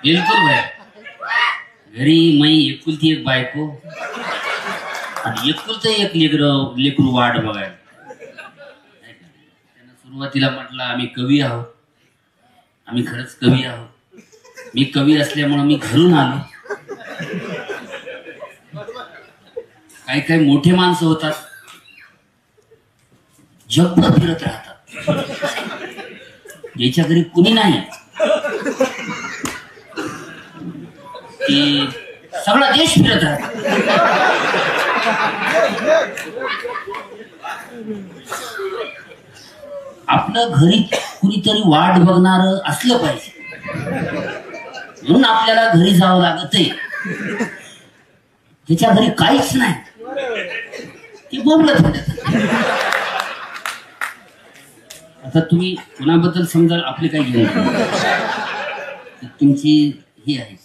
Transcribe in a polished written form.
बिलकुल भाई. घरी मै एकुलती एक बायको आणि एकुलतं एक लेकरू वाट बघायला. त्यानं सुरुवातीला म्हटलं आम्ही कवी आहोत. आम्ही खरंच कवी आहोत. मी कवी असल्यामुळे मी घरून आलो. काही काही मोठे माणसं होतात, जगभर फिरत राहतात. ज्याच्या घरी कुणी नाही की सगळा देश फिरत राहतात. आपलं घरी कुणीतरी वाट बघणार असलं पाहिजे म्हणून आपल्याला घरी जावं लागत आहे. त्याच्या घरी काहीच नाही, ती बोंबलत होते. आता तुम्ही कुणाबद्दल समजा आपले काही घेऊन तुमची ही आहे